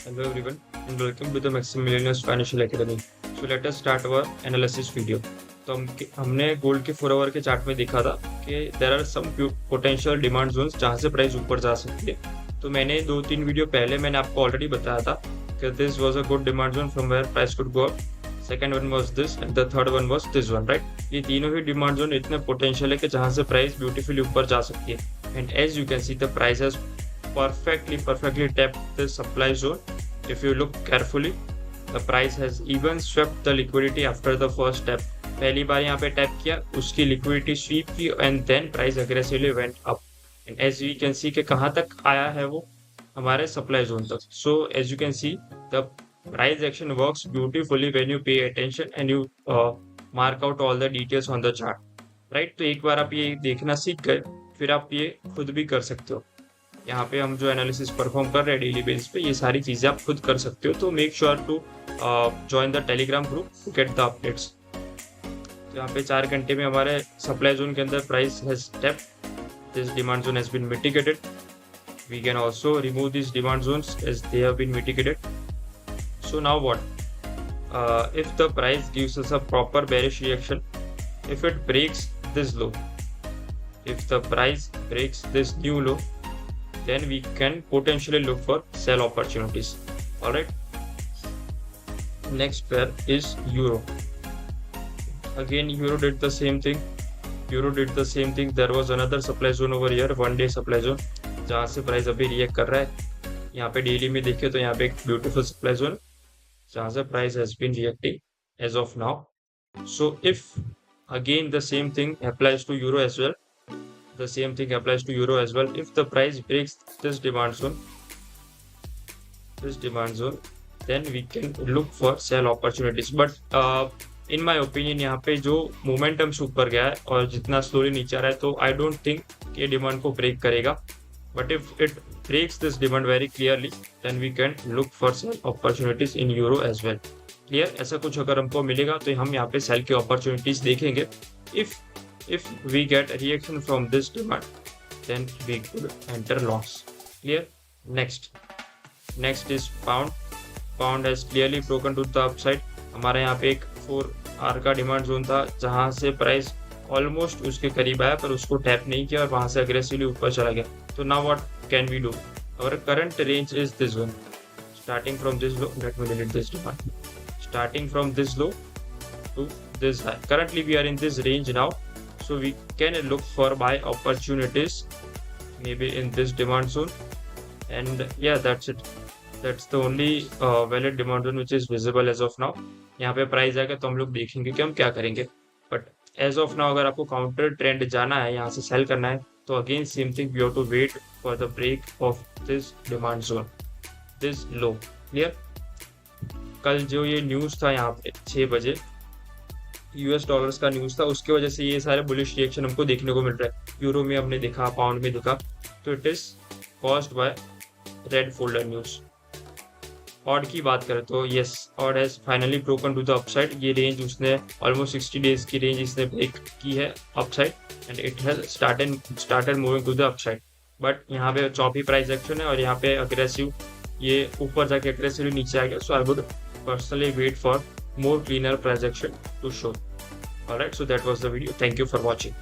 Hello everyone and welcome to the Maximilian Financial Academy. So let us start our analysis video. तो हमने gold के 4 our के chart में देखा था कि there are some potential demand zones जहां से प्राइस ऊपर जा सकती है। तो मैंने 2-3 वीडियो पहले मैंने आपको ऑलरेडी बताया था कि this was a good demand zone from where price could go up. Second one was this and the third one was this one, right. ये तीनों ही डिमांड जोन इतने पोटेंशियल है कि जहां से प्राइस ब्यूटीफुली ऊपर जा सकती है। And as you can see the price has perfectly tapped the supply zone. If you look carefully, the price has even swept the liquidity after the first step. पहली बार यहाँ पे टैप किया, उसकी liquidity sweep की and then price aggressively went up. And as you can see कि कहाँ तक आया है वो हमारे सप्लाई जोन तक। So as you can see the price action works beautifully when you pay attention and you mark out all the details on the chart, right. तो एक बार आप ये देखना सीख गए, फिर आप ये खुद भी कर सकते हो। यहाँ पे हम जो एनालिसिस परफॉर्म कर रहे हैं डेली बेस पे, ये सारी चीजें आप खुद कर सकते हो। तो make sure to join the Telegram group to get the updates. तो यहाँ पे 4 घंटे में हमारे सप्लाई जोन के अंदर price has tapped, this demand zone has been mitigated. We can also remove this demand zones as they have been mitigated. So now what if the price gives us a proper bearish reaction, if it breaks this low, if the price breaks this new low, then we can potentially look for sell opportunities. All right, next pair is euro. Again euro did the same thing. There was another supply zone over here, 1 day supply zone, जहाँ से price अभी react कर रहा है। यहाँ पे daily में देखे तो यहाँ पे एक ब्यूटीफुल सप्लाई जोन जहाँ से price has been reacting as of now. So if again the same thing applies to euro as well, if the price breaks this demand zone, then we can look for sell opportunities. But in my opinion यहाँ पे जो momentum से ऊपर गया है और जितना slowly नीचे आ रहा है, तो आई डोंट थिंक ये डिमांड को ब्रेक करेगा। But if it breaks this demand very clearly, then we can look for sell opportunities in euro as well. Clear, ऐसा कुछ अगर हमको मिलेगा तो हम यहाँ पे सेल की अपॉर्चुनिटीज देखेंगे। if we get a reaction from this demand, then we could enter loss. Clear? Next is pound has clearly broken to the upside. हमारा यहाँ पे एक 4 आवर का डिमांड जोन था जहां से प्राइस ऑलमोस्ट उसके करीब आया, पर उसको टैप नहीं किया और वहां से अग्रेसिवली ऊपर चला गया। तो now what can we do? Our current range is this one. Starting from this low, let me delete this demand. Starting from this low to this high. Currently we are in this range now, so we can look for buy opportunities maybe in this demand zone. And yeah, that's it. That's the only valid demand zone which is visible as of now. यहाँ पे price आएगा तो हम लोग देखेंगे कि हम क्या करेंगे। बट एज ऑफ नाउ अगर आपको काउंटर ट्रेंड जाना है, यहाँ से सेल करना है, तो again same thing, we have to wait for the break of this demand zone, this low. Clear? कल जो ये न्यूज़ था यहाँ पे 6 बजे यूएस डॉलर्स का न्यूज़ था, उसके वजह से ये सारे बुलिश रिएक्शन हमको देखने को मिल रहा है। यूरो में हमने देखा, पाउंड में देखा, तो it is caused by red folder news. AUD की बात करें तो yes, AUD has finally broken to the upside. ये रेंज उसने ऑलमोस्ट 60 डेज की रेंज इसने ब्रेक की है upside, and it has started moving to the upside. But यहाँ पे चॉपी प्राइस एक्शन है और यहाँ पे अग्रेसिव, ये ऊपर जाके अग्रेसिवली नीचे आ गया। So I would personally wait for more cleaner price action to show. Alright, so that was the video. Thank you for watching.